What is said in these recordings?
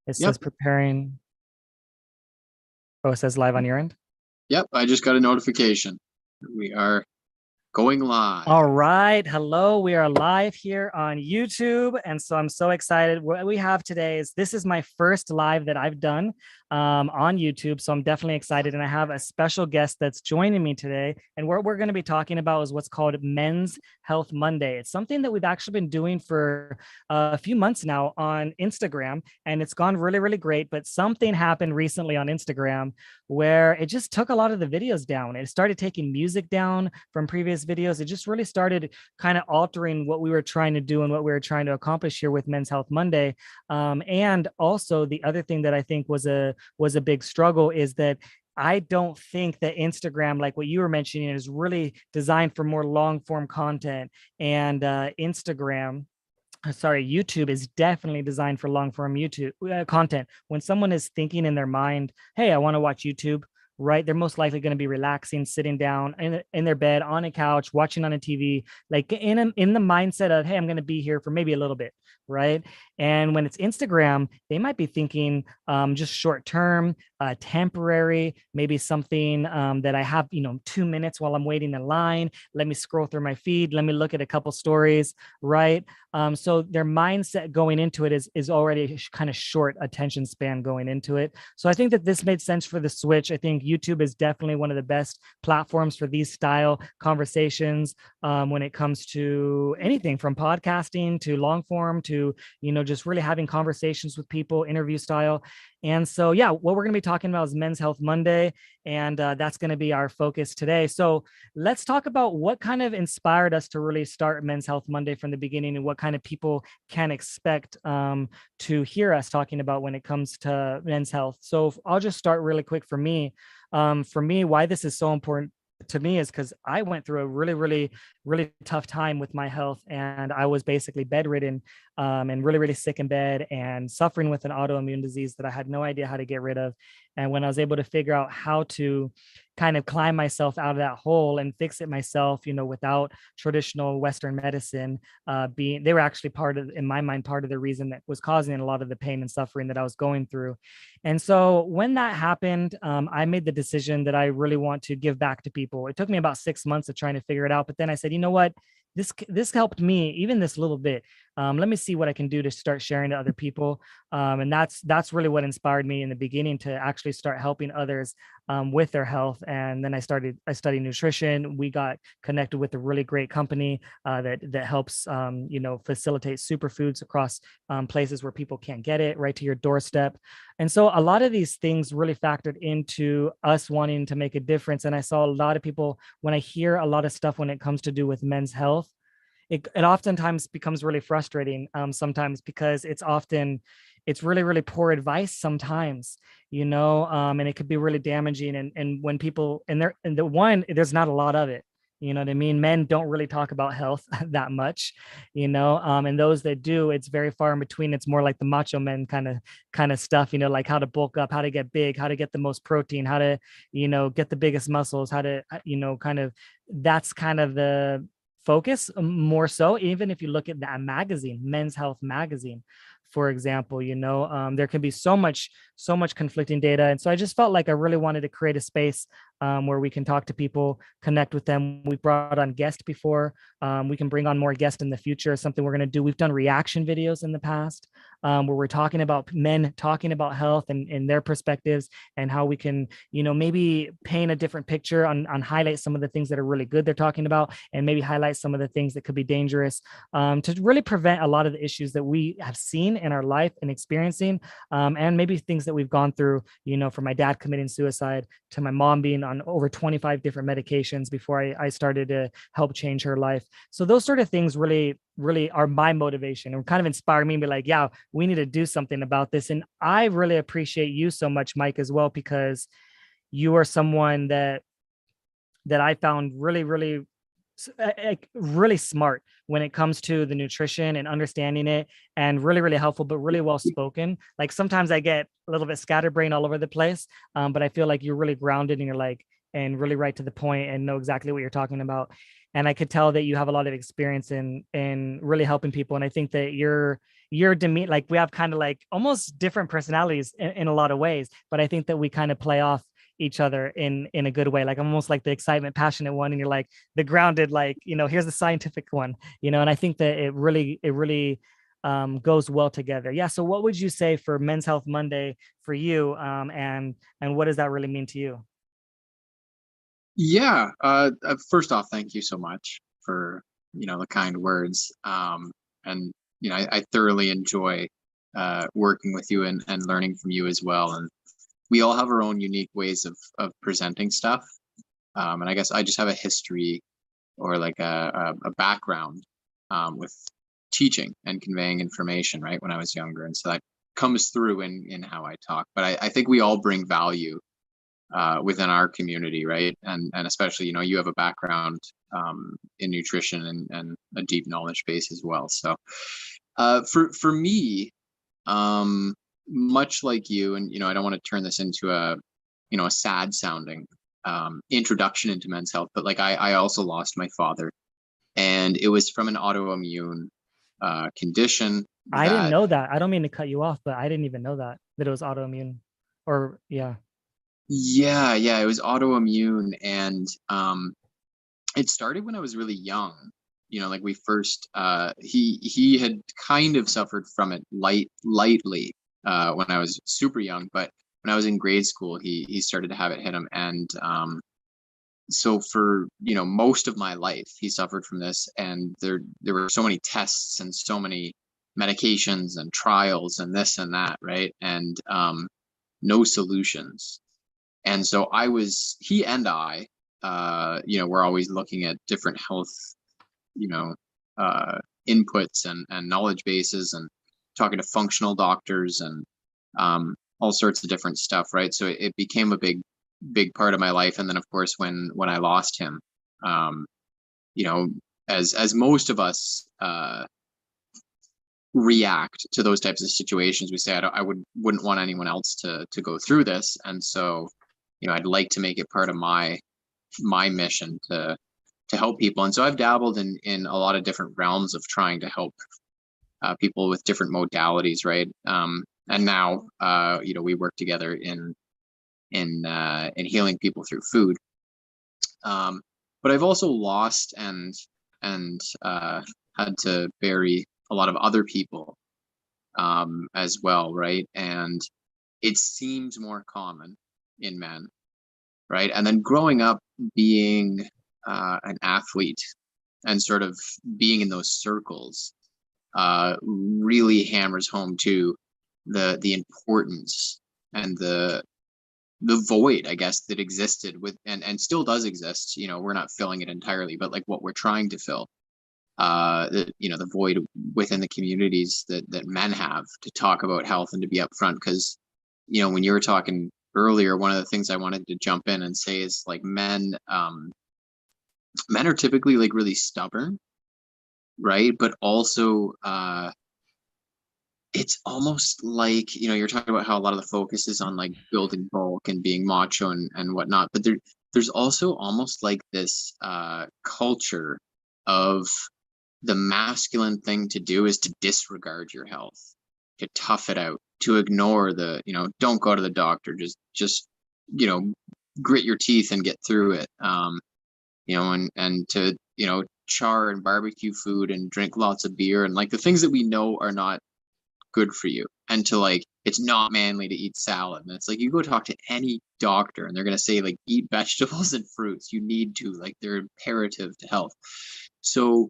It Yep. says preparing. Oh, it says live on your end. Yep. I just got a notification. We are going live. All right. Hello. We are live here on YouTube. And so I'm so excited. What we have today is this is my first live that I've done on YouTube. So I'm definitely excited. And I have a special guest that's joining me today. And what we're going to be talking about is what's called Men's Health Monday. It's something that we've actually been doing for a few months now on Instagram. And it's gone really, really great. But something happened recently on Instagram where it just took a lot of the videos down. It started taking music down from previous videos. It just really started kind of altering what we were trying to do and what we were trying to accomplish here with Men's Health Monday. And also the other thing that I think was a big struggle is that I don't think that Instagram, like what you were mentioning, is really designed for more long form content. And YouTube is definitely designed for long form YouTube content. When someone is thinking in their mind, hey, I want to watch YouTube, right? They're most likely going to be relaxing, sitting down in their bed, on a couch, watching on a TV, like in the mindset of, hey, I'm going to be here for maybe a little bit, right? And when it's Instagram, they might be thinking just short term, temporary, maybe something that I have, 2 minutes while I'm waiting in line. Let me scroll through my feed. Let me look at a couple stories, right? So their mindset going into it is already kind of short attention span going into it. So I think that this made sense for the switch. I think YouTube is definitely one of the best platforms for these style conversations when it comes to anything from podcasting to long form to, just really having conversations with people, interview style. And so, yeah, what we're going to be talking about is Men's Health Monday, and that's going to be our focus today. So let's talk about what kind of inspired us to really start Men's Health Monday from the beginning and what kind of people can expect to hear us talking about when it comes to men's health. So I'll just start really quick for me. Why this is so important to me is because I went through a really, really, really tough time with my health, and I was basically bedridden and really, really sick in bed and suffering with an autoimmune disease that I had no idea how to get rid of. And when I was able to figure out how to kind of climb myself out of that hole and fix it myself, without traditional Western medicine they were actually in my mind, part of the reason that was causing a lot of the pain and suffering that I was going through. And so when that happened, I made the decision that I really want to give back to people. It took me about 6 months of trying to figure it out, but then I said, you know what? This helped me, even this little bit. Let me see what I can do to start sharing to other people. And that's really what inspired me in the beginning to actually start helping others with their health. And then I studied nutrition. We got connected with a really great company that helps facilitate superfoods across places where people can't get it, right to your doorstep. And so a lot of these things really factored into us wanting to make a difference. And I saw a lot of people, when I hear a lot of stuff when it comes to do with men's health, it oftentimes becomes really frustrating sometimes, because it's really, really poor advice sometimes, and it could be really damaging. And when people, there's not a lot of it. You know what I mean? Men don't really talk about health that much, and those that do, it's very far in between. It's more like the macho men kind of stuff, like how to bulk up, how to get big, how to get the most protein, how to, get the biggest muscles, how to, that's kind of the focus more so. Even if you look at that magazine, Men's Health magazine, for example, there can be so much conflicting data. And so I just felt like I really wanted to create a space where we can talk to people, connect with them. We've brought on guests before. We can bring on more guests in the future. Something we're going to do. We've done reaction videos in the past where we're talking about men talking about health and their perspectives, and how we can, maybe paint a different picture on highlight some of the things that are really good they're talking about, and maybe highlight some of the things that could be dangerous, to really prevent a lot of the issues that we have seen in our life and experiencing, and maybe things that we've gone through, from my dad committing suicide to my mom being on over 25 different medications before I started to help change her life. So those sort of things really, really are my motivation and kind of inspire me to be like, yeah, we need to do something about this. And I really appreciate you so much, Mike, as well, because you are someone that I found really, really, really smart when it comes to the nutrition and understanding it, and really, really helpful, but really well spoken. Like sometimes I get a little bit scatterbrained all over the place, but I feel like you're really grounded and you're like, and really right to the point and know exactly what you're talking about. And I could tell that you have a lot of experience in really helping people. And I think that your demeanor, like we have kind of like almost different personalities in a lot of ways, but I think that we kind of play off each other in a good way. Like I'm almost like the excitement, passionate one, and you're like the grounded, like, here's the scientific one, and I think that it really goes well together. Yeah. So what would you say for Men's Health Monday for you? And what does that really mean to you? Yeah. First off, thank you so much for, the kind words. And, I thoroughly enjoy working with you and learning from you as well. And we all have our own unique ways of presenting stuff. And I guess I just have a history or like a background with teaching and conveying information, right, when I was younger. And so that comes through in how I talk. But I think we all bring value within our community, right? And especially, you have a background in nutrition and a deep knowledge base as well. So for me, much like you, and I don't want to turn this into a sad sounding introduction into men's health, but like I also lost my father, and it was from an autoimmune condition I didn't that know that. I don't mean to cut you off, but I didn't even know that it was autoimmune. Or yeah. yeah, it was autoimmune. And it started when I was really young. Like we first he had kind of suffered from it lightly when I was super young, but when I was in grade school, he started to have it hit him. And so for most of my life he suffered from this, and there were so many tests and so many medications and trials and this and that, right? And no solutions. And so he and I we're always looking at different health you know inputs and knowledge bases, and talking to functional doctors and all sorts of different stuff, right? So it became a big part of my life. And then of course when I lost him, um you know as most of us react to those types of situations, we say wouldn't want anyone else to go through this. And so I'd like to make it part of my mission to help people. And so I've dabbled in a lot of different realms of trying to help people with different modalities, right? And now we work together in healing people through food. But I've also lost and had to bury a lot of other people as well, right? And it seems more common in men, right? And then growing up being an athlete and sort of being in those circles really hammers home to the importance and the void, I guess, that existed with and still does exist. We're not filling it entirely, but like what we're trying to fill, the void within the communities that men have to talk about health and to be upfront. Because when you were talking earlier, one of the things I wanted to jump in and say is like men are typically like really stubborn, right? But also it's almost like you're talking about how a lot of the focus is on like building bulk and being macho and whatnot, but there's also almost like this culture of the masculine thing to do is to disregard your health, to tough it out, to ignore don't go to the doctor, just grit your teeth and get through it. And to char and barbecue food and drink lots of beer and like the things that we know are not good for you, and to like it's not manly to eat salad. And it's like you go talk to any doctor and they're going to say like eat vegetables and fruits, you need to, like they're imperative to health. So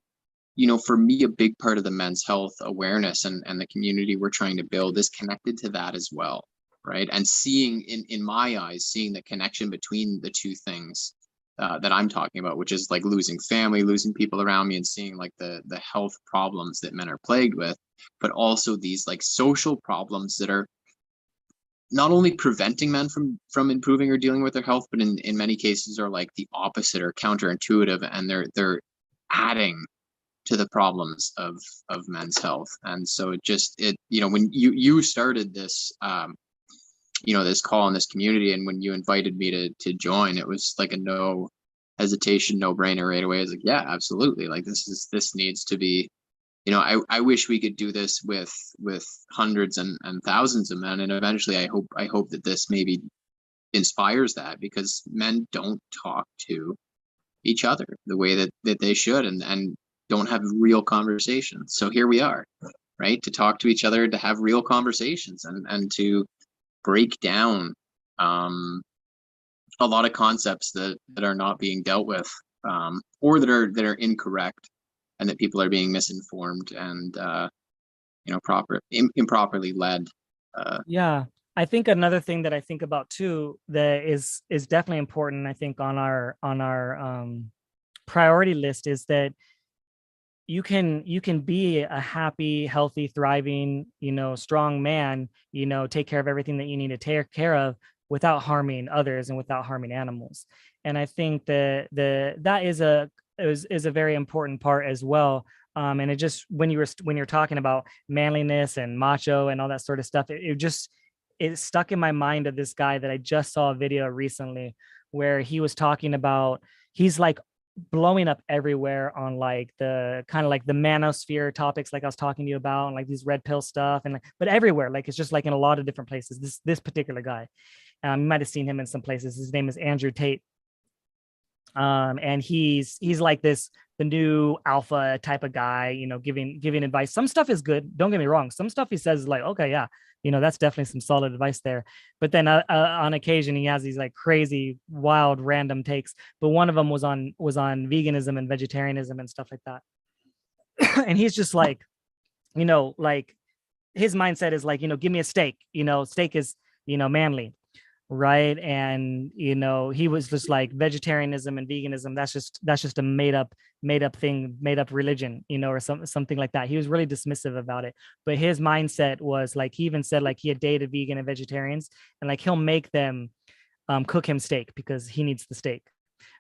for me, a big part of the men's health awareness and the community we're trying to build is connected to that as well, right? And seeing in my eyes, seeing the connection between the two things that I'm talking about, which is like losing family, losing people around me, and seeing like the health problems that men are plagued with, but also these like social problems that are not only preventing men from improving or dealing with their health, but in many cases are like the opposite or counterintuitive, and they're adding to the problems of men's health. And so when you started this this call in this community, and when you invited me to join, it was like a no hesitation, no brainer right away. I was like, yeah, absolutely, like this needs to be I wish we could do this with hundreds and thousands of men, and eventually I hope that this maybe inspires that, because men don't talk to each other the way that they should, and don't have real conversations. So here we are, right, to talk to each other, to have real conversations, and to break down a lot of concepts that are not being dealt with, or that are incorrect, and that people are being misinformed and improperly led. Yeah. I think another thing that I think about too that is definitely important, I think, on our priority list is that you can be a happy, healthy, thriving, strong man, take care of everything that you need to take care of without harming others and without harming animals. And I think that is a very important part as well. And it just, when you're talking about manliness and macho and all that sort of stuff, it stuck in my mind of this guy that I just saw a video recently where he was talking about, he's like blowing up everywhere on like the kind of like the manosphere topics, like I was talking to you about, and like these red pill stuff, and like, but everywhere, like it's just like in a lot of different places. This particular guy, you might have seen him in some places. His name is Andrew Tate. And he's like this, the new alpha type of guy, giving advice. Some stuff is good, don't get me wrong. Some stuff he says is like, okay, yeah, that's definitely some solid advice there. But then on occasion he has these like crazy, wild, random takes. But one of them was on veganism and vegetarianism and stuff like that. And he's just like, like his mindset is like, give me a steak. Steak is, manly, right? And he was just like, vegetarianism and veganism, that's just a made up thing, made up religion, or something like that. He was really dismissive about it. But his mindset was like, he even said like he had dated vegan and vegetarians, and like he'll make them cook him steak because he needs the steak,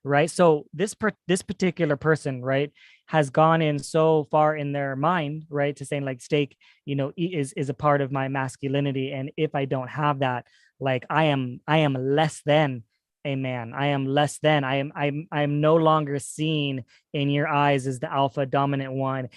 right? So this particular person, right, has gone in so far in their mind, right, to saying like steak, is a part of my masculinity, and if I don't have that, like I am less than a man. I am less than. I'm no longer seen in your eyes as the alpha dominant one.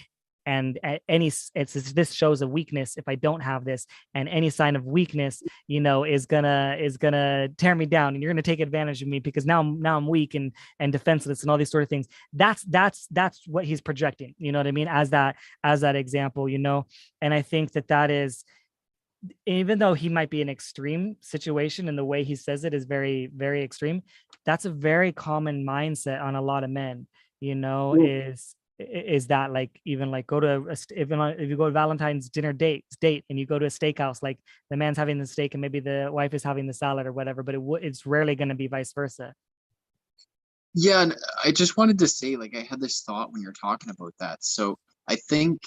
And this shows a weakness if I don't have this, and any sign of weakness, is gonna tear me down, and you're gonna take advantage of me because now I'm weak and defenseless and all these sort of things. That's what he's projecting, you know what I mean, as that example, and I think that is, even though he might be an extreme situation and the way he says it is very, very extreme, that's a very common mindset on a lot of men, is that like, even like go to if you go to Valentine's dinner date and you go to a steakhouse, like the man's having the steak and maybe the wife is having the salad or whatever, but it's rarely going to be vice versa. Yeah, and I just wanted to say, like, I had this thought when you're talking about that. So I think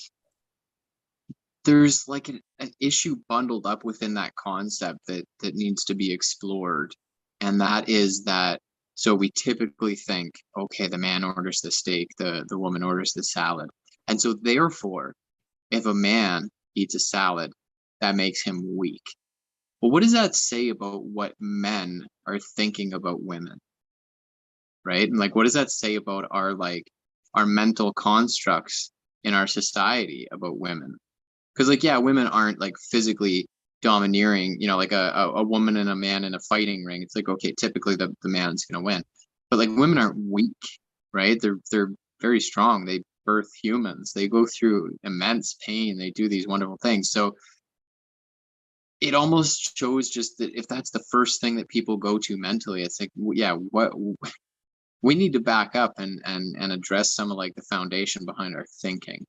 there's like an issue bundled up within that concept that needs to be explored, and that is that, so we typically think, okay, the man orders the steak, the woman orders the salad, and so therefore if a man eats a salad, that makes him weak. But what does that say about what men are thinking about women, right? And like, what does that say about our mental constructs in our society about women? Because like, yeah, women aren't like physically domineering, like a woman and a man in a fighting ring. It's like, okay, typically the man's gonna win. But like, women aren't weak, right? They're very strong. They birth humans. They go through immense pain. They do these wonderful things. So it almost shows just that if that's the first thing that people go to mentally, it's like, yeah, what we need to back up and address some of like the foundation behind our thinking.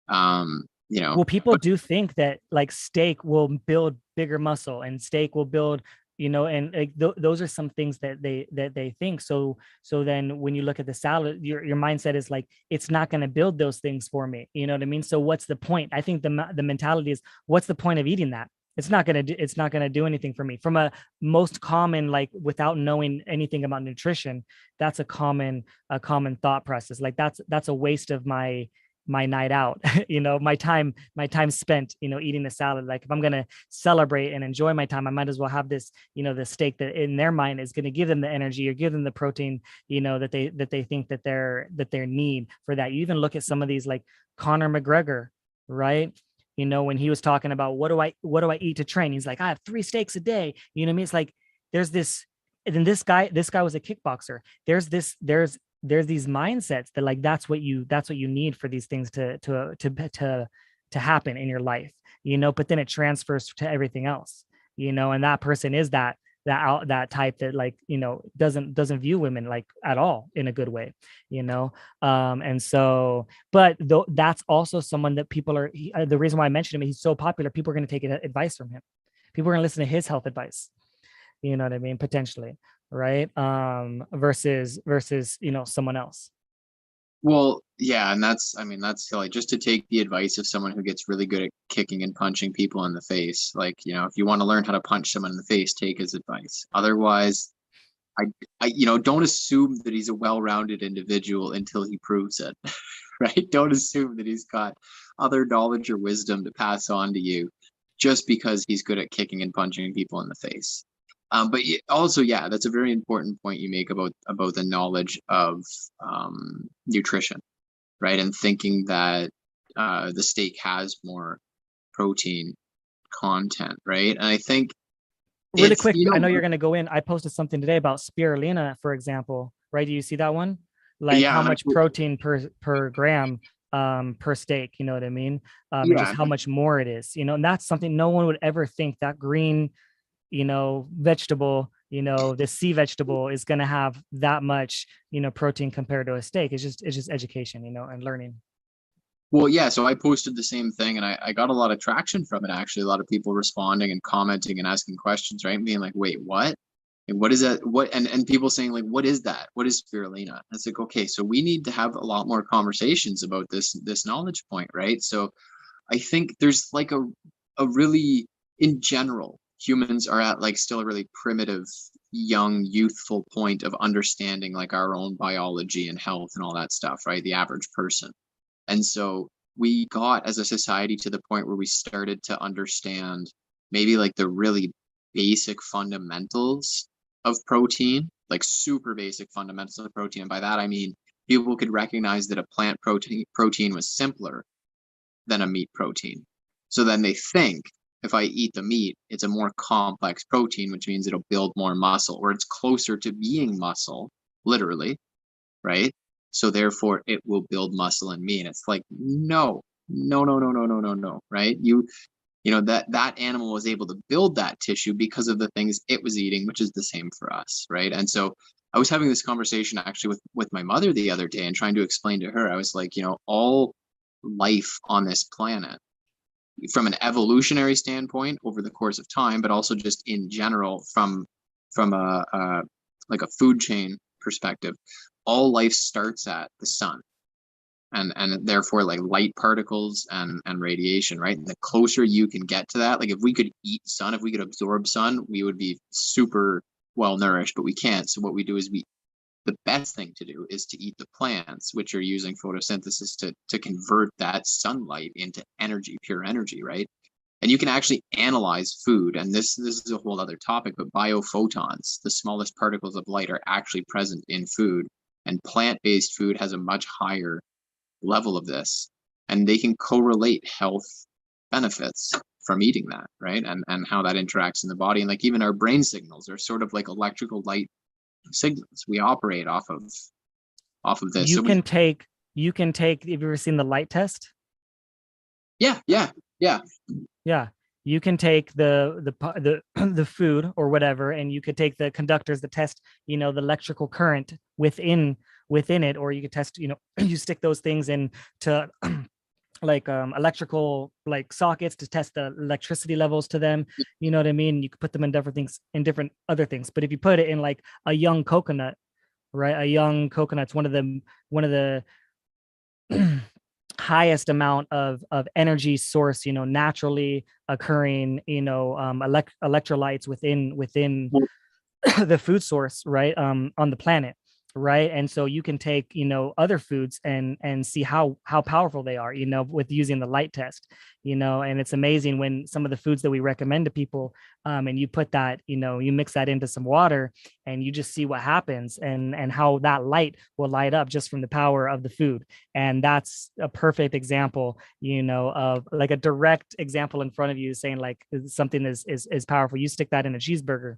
Well, people do think that like steak will build bigger muscle and steak will build, and like those are some things that they think. So then when you look at the salad, your mindset is like, it's not going to build those things for me. You know what I mean? So what's the point? I think the mentality is, what's the point of eating that? It's not going to do anything for me. From a most common, like without knowing anything about nutrition, that's a common thought process. Like that's a waste of my my night out, my time spent, eating the salad. Like if I'm going to celebrate and enjoy my time, I might as well have this, the steak that in their mind is going to give them the energy or give them the protein, that they think that they need for that. You even look at some of these like Conor McGregor, right? When he was talking about what do I eat to train? He's like, I have 3 steaks a day. You know what I mean? It's like there's this, and then this guy was a kickboxer. There's these mindsets that like that's what you need for these things to happen in your life, but then it transfers to everything else, and that person is that type that like doesn't view women like at all in a good way, and so, but though that's also someone that people are the reason why I mentioned him, he's so popular, people are going to take advice from him, people are going to listen to his health advice, you know what I mean, potentially, right? Versus someone else. Well, yeah, and that's like just to take the advice of someone who gets really good at kicking and punching people in the face. Like, if you want to learn how to punch someone in the face, take his advice. Otherwise, don't assume that he's a well-rounded individual until he proves it, right? Don't assume that he's got other knowledge or wisdom to pass on to you just because he's good at kicking and punching people in the face. But also, yeah, that's a very important point you make about the knowledge of nutrition, right? And thinking that the steak has more protein content, right? And I think really quick, I know you're going to go in. I posted something today about spirulina, for example, right? Do you see that one? Like how much protein per gram per steak, you know what I mean? And just how much more it is, and that's something no one would ever think, that green, vegetable, the sea vegetable is going to have that much, protein compared to a steak. It's just education, and learning. Well, yeah, so I posted the same thing and I got a lot of traction from it, actually. A lot of people responding and commenting and asking questions, right? Being like, wait, what? And what is that? What? And people saying like, what is that? What is spirulina? It's like, okay, so we need to have a lot more conversations about this knowledge point, right? So I think there's like a really, in general, humans are at like still a really primitive, young, youthful point of understanding like our own biology and health and all that stuff, right? The average person. And so we got as a society to the point where we started to understand maybe like the really basic fundamentals of protein, like super basic fundamentals of protein. And by that, I mean, people could recognize that a plant protein was simpler than a meat protein. So then they think, if I eat the meat, it's a more complex protein, which means it'll build more muscle, or it's closer to being muscle, literally, right? So therefore it will build muscle in me. And it's like, no, right? That animal was able to build that tissue because of the things it was eating, which is the same for us, right? And so I was having this conversation actually with my mother the other day and trying to explain to her, I was like, all life on this planet, from an evolutionary standpoint over the course of time, but also just in general from a like a food chain perspective, all life starts at the sun and therefore like light particles and radiation, right? And the closer you can get to that, like if we could eat sun, if we could absorb sun, we would be super well nourished, but we can't. So what we do is the best thing to do is to eat the plants, which are using photosynthesis to convert that sunlight into energy, pure energy, right? And you can actually analyze food. And this is a whole other topic, but biophotons, the smallest particles of light, are actually present in food. And plant-based food has a much higher level of this. And they can correlate health benefits from eating that, right? And how that interacts in the body. And like even our brain signals are sort of like electrical light signals. We operate off of this. You can take, have you ever seen the light test? Yeah. You can take the food or whatever, and you could take the conductors that test, the electrical current within it, or you could test, you stick those things into like electrical like sockets to test the electricity levels to them, you know what I mean? You could put them in different things, in different other things. But if you put it in like a young coconut, right? A young coconut's one of the highest amount of energy source, naturally occurring, electrolytes within the food source, right? On the planet, right? And so you can take, other foods and see how powerful they are, with using the light test, and it's amazing when some of the foods that we recommend to people, and you put that, you mix that into some water, and you just see what happens, and how that light will light up just from the power of the food. And that's a perfect example, of like a direct example in front of you, saying like something is powerful. You stick that in a cheeseburger,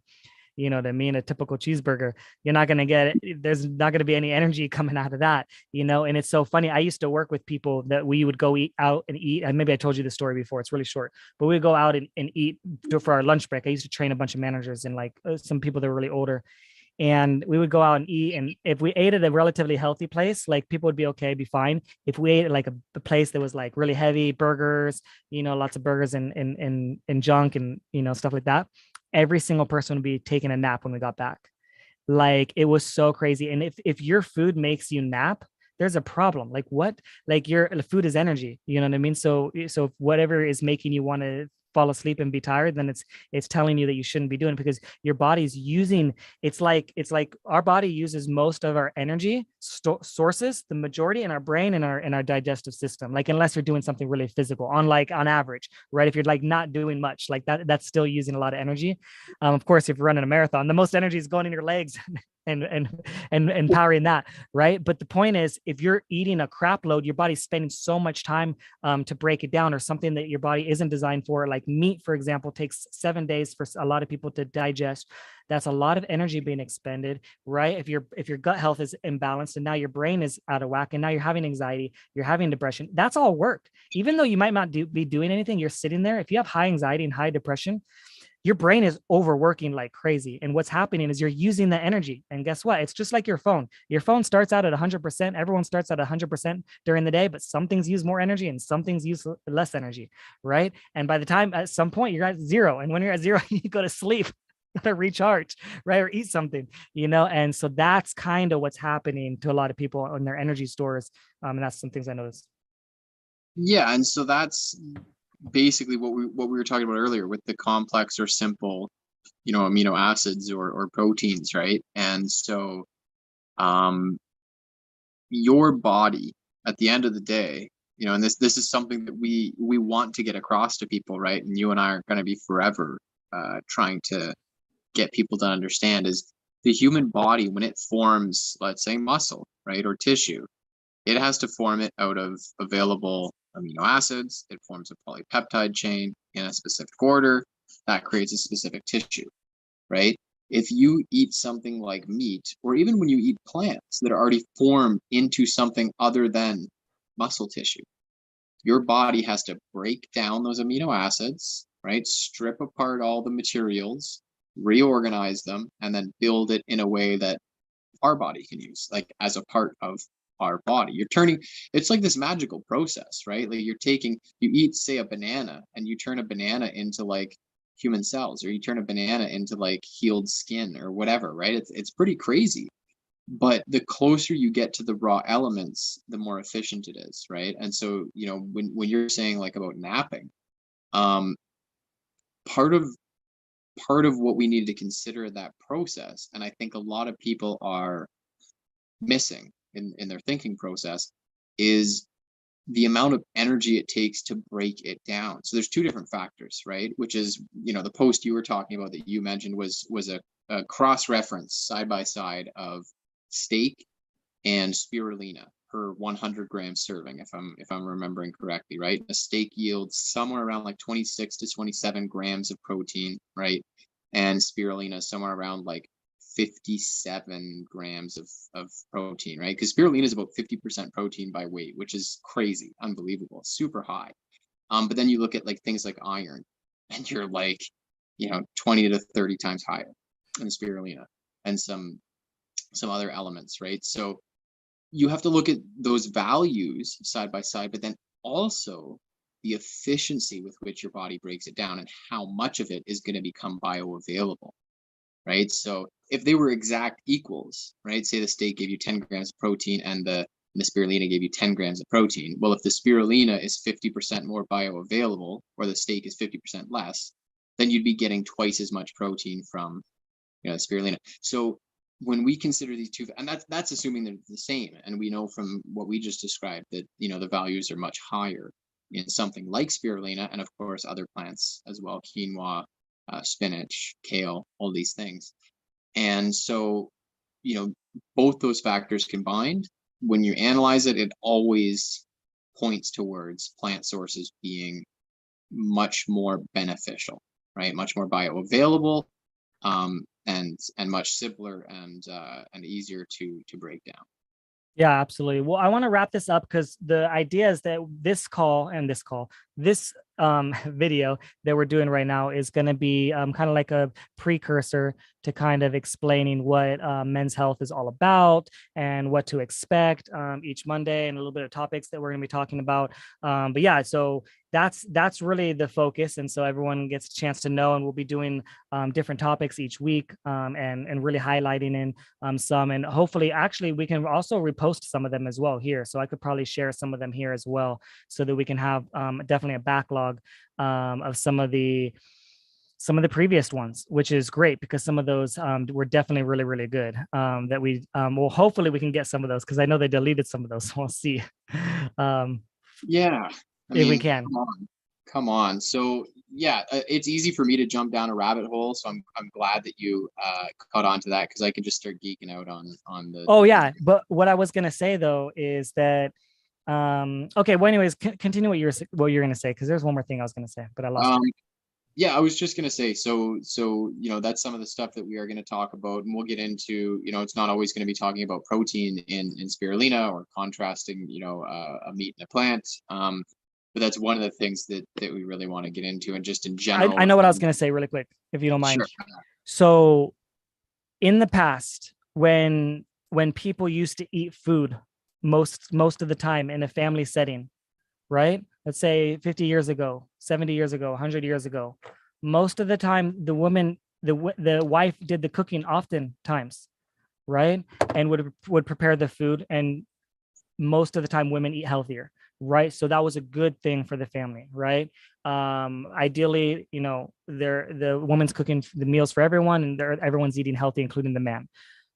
what I mean, a typical cheeseburger, you're not going to get it. There's not going to be any energy coming out of that, and it's so funny. I used to work with people that we would go eat out and eat. And maybe I told you the story before. It's really short, but we would go out and eat for our lunch break. I used to train a bunch of managers and like some people that were really older, and we would go out and eat. And if we ate at a relatively healthy place, like people would be okay, be fine. If we ate at like a place that was like really heavy burgers, lots of burgers and junk and, stuff like that, every single person would be taking a nap when we got back. Like it was so crazy. And if your food makes you nap, there's a problem. Like what? Like your food is energy. You know what I mean? So if whatever is making you want to fall asleep and be tired, then it's telling you that you shouldn't be doing it, because your body's using, it's like our body uses most of our energy sources, the majority, in our brain and our digestive system, like unless you're doing something really physical, on average, right? If you're like not doing much like that, that's still using a lot of energy. Of course, if you're running a marathon, the most energy is going in your legs and powering that, right? But the point is, if you're eating a crap load, your body's spending so much time to break it down, or something that your body isn't designed for. Like meat, for example, takes 7 days for a lot of people to digest. That's a lot of energy being expended, right? If your gut health is imbalanced, and now your brain is out of whack, and now you're having anxiety, you're having depression, that's all work. Even though you might not be doing anything, you're sitting there. If you have high anxiety and high depression, your brain is overworking like crazy. And what's happening is you're using the energy. And guess what? It's just like your phone. Your phone starts out at 100%. Everyone starts at 100% during the day, but some things use more energy and some things use less energy, right? And by the time at some point you're at zero, and when you're at zero, you go to sleep to recharge, right? Or eat something, And so that's kind of what's happening to a lot of people on their energy stores. And that's some things I noticed. Yeah, and so that's basically what we were talking about earlier with the complex or simple, amino acids or proteins, right? And so your body, at the end of the day, and this is something that we want to get across to people, right? And you and I are going to be forever trying to get people to understand, is the human body, when it forms, let's say, muscle, right, or tissue, it has to form it out of available amino acids. It forms a polypeptide chain in a specific order that creates a specific tissue, right? If you eat something like meat, or even when you eat plants that are already formed into something other than muscle tissue, your body has to break down those amino acids, right? Strip apart all the materials, reorganize them, and then build it in a way that our body can use, like as a part of our body. It's like this magical process, right? Like you eat, say, a banana, and you turn a banana into like human cells, or you turn a banana into like healed skin or whatever, right? It's pretty crazy. But the closer you get to the raw elements, the more efficient it is, right? And so, when you're saying like about napping, um, part of what we need to consider in that process, and I think a lot of people are missing in their thinking process, is the amount of energy it takes to break it down. So there's two different factors, right? Which is, the post you were talking about that you mentioned was a cross reference side by side of steak and spirulina per 100-gram serving, if I'm remembering correctly, right? A steak yields somewhere around like 26 to 27 grams of protein, right? And spirulina somewhere around like 57 grams of protein, right? Because spirulina is about 50% protein by weight, which is crazy, unbelievable, super high. But then you look at like things like iron, and you're like, 20 to 30 times higher in spirulina, and some other elements, right? So you have to look at those values side by side, but then also the efficiency with which your body breaks it down and how much of it is going to become bioavailable, right? So if they were exact equals, right? Say the steak gave you 10 grams of protein and the spirulina gave you 10 grams of protein. Well, if the spirulina is 50% more bioavailable, or the steak is 50% less, then you'd be getting twice as much protein from, the spirulina. So when we consider these two, and that's assuming they're the same, and we know from what we just described that the values are much higher in something like spirulina, and of course other plants as well, quinoa, spinach, kale, all these things. And so, both those factors combined, when you analyze it, it always points towards plant sources being much more beneficial, right? Much more bioavailable, and much simpler and easier to break down. Yeah, absolutely. Well, I want to wrap this up because the idea is that this video that we're doing right now is going to be kind of like a precursor to kind of explaining what Men's Health is all about and what to expect each Monday, and a little bit of topics that we're going to be talking about. But yeah, so that's really the focus, and so everyone gets a chance to know, and we'll be doing different topics each week, and really highlighting in some, and hopefully actually we can also repost some of them as well here, so I could probably share some of them here as well, so that we can have definitely a backlog of some of the previous ones, which is great because some of those were definitely really, really good. That we well, hopefully we can get some of those, because I know they deleted some of those. So we'll see. Yeah, if we can. Come on. So yeah, it's easy for me to jump down a rabbit hole. So I'm glad that you caught on to that, because I can just start geeking out on the. Oh yeah, but what I was gonna say though is that okay. Well, anyways, continue what you're gonna say, because there's one more thing I was gonna say, but I lost it. Yeah, I was just gonna say, so that's some of the stuff that we are gonna talk about, and we'll get into, it's not always gonna be talking about protein in spirulina or contrasting, a meat and a plant. But that's one of the things that we really want to get into, and just in general. I know what I was gonna say really quick, if you don't mind. Sure. So in the past, when people used to eat food most of the time in a family setting, right? Let's say 50 years ago, 70 years ago, 100 years ago, most of the time the woman, the wife did the cooking oftentimes, right? And would prepare the food, and most of the time women eat healthier, right? So that was a good thing for the family, right? Ideally, the woman's cooking the meals for everyone, and everyone's eating healthy, including the man,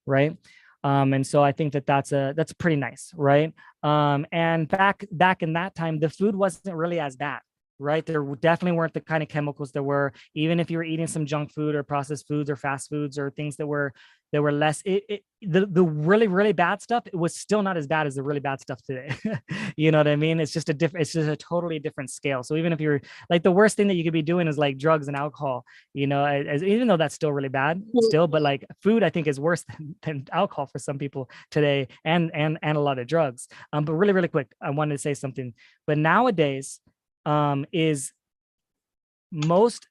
right? And so I think that's pretty nice, right? And back in that time, the food wasn't really as bad, right? There definitely weren't the kind of chemicals there were, even if you were eating some junk food or processed foods or fast foods or things that were less. The really, really bad stuff, it was still not as bad as the really bad stuff today. You know what I mean? It's just a totally different scale. So even if you're like, the worst thing that you could be doing is like drugs and alcohol, even though that's still really bad still, but like food, I think, is worse than alcohol for some people today, and a lot of drugs. But really, really quick, I wanted to say something. But nowadays, is most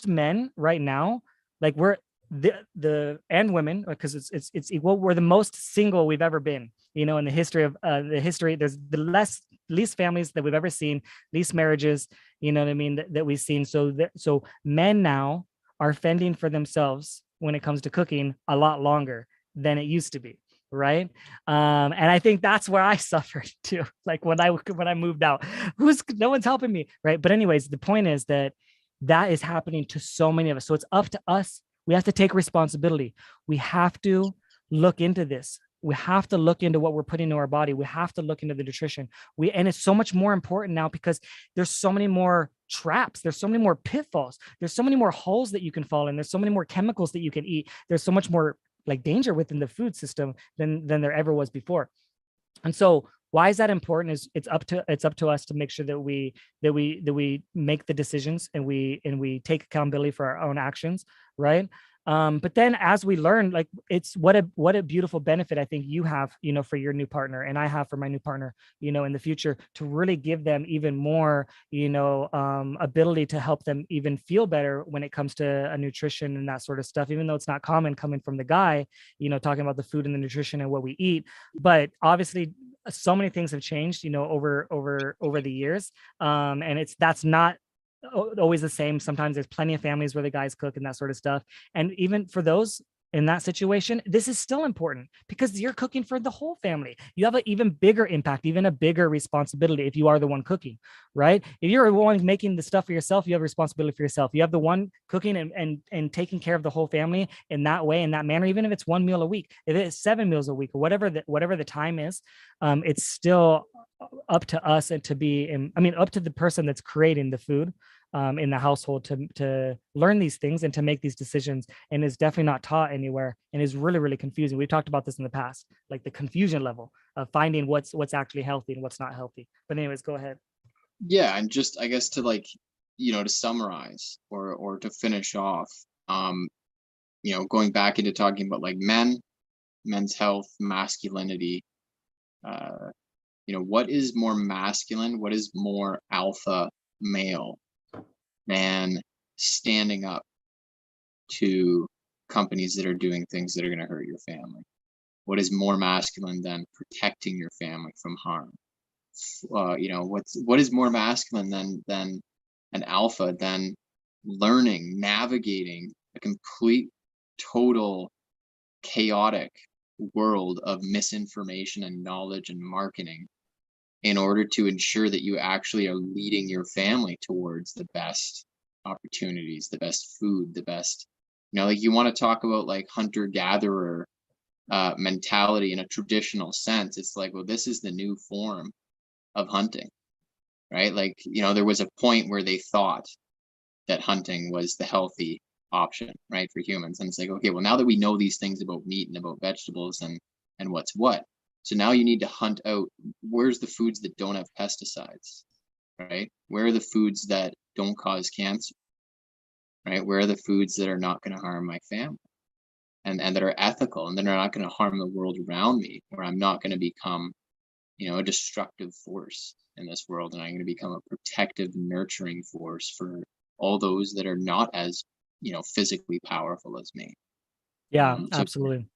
men right now, like we're the and women, because it's equal, we're the most single we've ever been, in the history of there's the least families that we've ever seen, least marriages, you know what I mean, that we've seen. So men now are fending for themselves when it comes to cooking a lot longer than it used to be, right? And I think that's where I suffered too, like when I moved out, no one's helping me, right? But anyways, the point is that is happening to so many of us. So it's up to us. We have to take responsibility. We have to look into this. We have to look into what we're putting into our body. We have to look into the nutrition. And it's so much more important now, because there's so many more traps. There's so many more pitfalls. There's so many more holes that you can fall in. There's so many more chemicals that you can eat. There's so much more like danger within the food system than there ever was before. And so why is that important? Is it's up to us to make sure that we make the decisions, and we take accountability for our own actions, right? But then as we learn, like, it's what a beautiful benefit I think you have, for your new partner, and I have for my new partner, in the future, to really give them even more, ability to help them even feel better when it comes to nutrition and that sort of stuff, even though it's not common coming from the guy, talking about the food and the nutrition and what we eat. But obviously so many things have changed, over the years. And that's not always the same. Sometimes there's plenty of families where the guys cook and that sort of stuff. And even for those in that situation, this is still important because you're cooking for the whole family. You have an even bigger impact, even a bigger responsibility if you are the one cooking, right? If you're the one making the stuff for yourself, you have responsibility for yourself. You have the one cooking and taking care of the whole family in that way, in that manner, even if it's one meal a week, if it's 7 meals a week, or whatever the time is, it's still up to us and to be, I mean, up to the person that's creating the food in the household to learn these things and to make these decisions, and is definitely not taught anywhere, and is really, really confusing. We've talked about this in the past, like the confusion level of finding what's actually healthy and what's not healthy. But anyways, go ahead. Yeah, and just I guess to like, to summarize or to finish off, um, going back into talking about like men's health, masculinity, uh, what is more masculine, what is more alpha male than standing up to companies that are doing things that are going to hurt your family? What is more masculine than protecting your family from harm? What is more masculine than an alpha than learning, navigating a complete, total, chaotic world of misinformation and knowledge and marketing in order to ensure that you actually are leading your family towards the best opportunities, the best food, the best, like you want to talk about like hunter gatherer mentality in a traditional sense. It's like, well, this is the new form of hunting, right? Like, there was a point where they thought that hunting was the healthy option, right, for humans. And it's like, okay, well, now that we know these things about meat and about vegetables and what's what, so now you need to hunt out, where's the foods that don't have pesticides, right? Where are the foods that don't cause cancer, right? Where are the foods that are not going to harm my family and that are ethical and that are not going to harm the world around me, where I'm not going to become, a destructive force in this world, and I'm going to become a protective, nurturing force for all those that are not as, physically powerful as me. Yeah, So absolutely.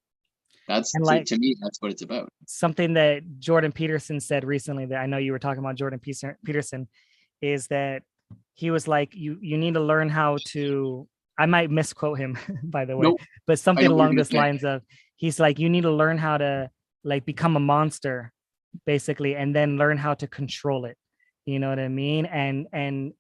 that's And like to me, that's what it's about. something that Jordan Peterson said recently, that I know you were talking about Jordan Peterson, is that he was like, you need to learn how to, I might misquote him by the way, Nope. but I something know what you're along going to this say. lines of, he's like, you need to learn how to like become a monster basically, and then learn how to control it. You know what I mean? And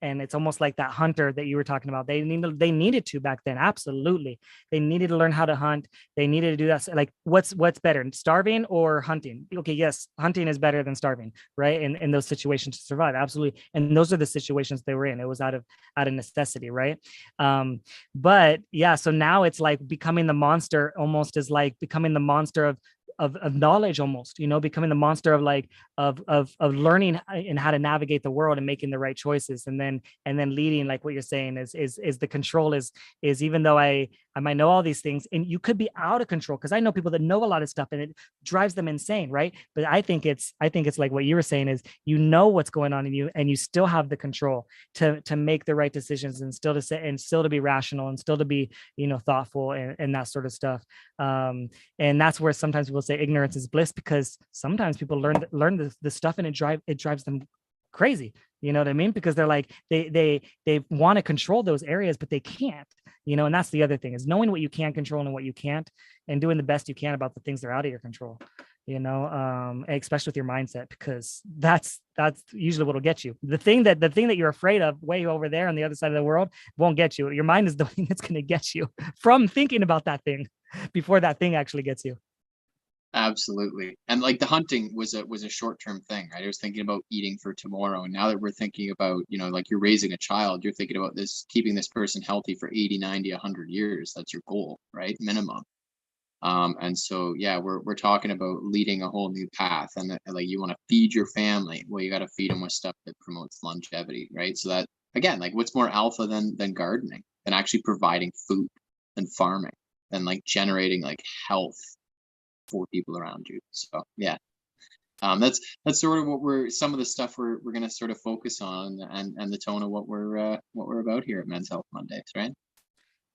it's almost like that hunter that you were talking about. They needed to back then. Absolutely. They needed to learn how to hunt. They needed to do that. Like what's better, starving or hunting? Okay, yes, hunting is better than starving, right? In those situations to survive. Absolutely. And those are the situations they were in. It was out of necessity, right? But yeah, so now it's like becoming the monster almost is like becoming the monster of knowledge, almost, becoming the monster of like of learning and how to navigate the world and making the right choices, and then leading, like what you're saying is the control is even though I might know all these things, and you could be out of control, because I know people that know a lot of stuff and it drives them insane, right? But I think it's like what you were saying is, what's going on in you, and you still have the control to make the right decisions, and still to say, and still to be rational, and still to be thoughtful, and that sort of stuff. And that's where sometimes people say ignorance is bliss, because sometimes people learn the stuff, and it drives them crazy. You know what I mean? Because they're like, they want to control those areas, but they can't. And that's the other thing, is knowing what you can control and what you can't, and doing the best you can about the things that are out of your control. Especially with your mindset, because that's usually what'll get you. The thing that you're afraid of way over there on the other side of the world won't get you. Your mind is the thing that's going to get you from thinking about that thing before that thing actually gets you. Absolutely. And like the hunting was a short-term thing, right? I was thinking about eating for tomorrow. And now that we're thinking about, like you're raising a child, you're thinking about this, keeping this person healthy for 80, 90, 100 years. That's your goal, right? Minimum. And so, yeah, we're talking about leading a whole new path, and like you want to feed your family. Well, you got to feed them with stuff that promotes longevity, right? So that, again, like what's more alpha than gardening, than actually providing food and farming, and like generating like health for people around you. So yeah, that's sort of some of the stuff we're going to sort of focus on, and the tone of what we're about here at Men's Health Mondays, right?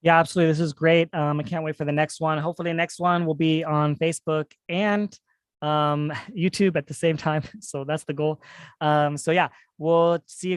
Yeah, absolutely. This is great. I can't wait for the next one. Hopefully, the next one will be on Facebook and YouTube at the same time. So that's the goal. So yeah, we'll see you guys.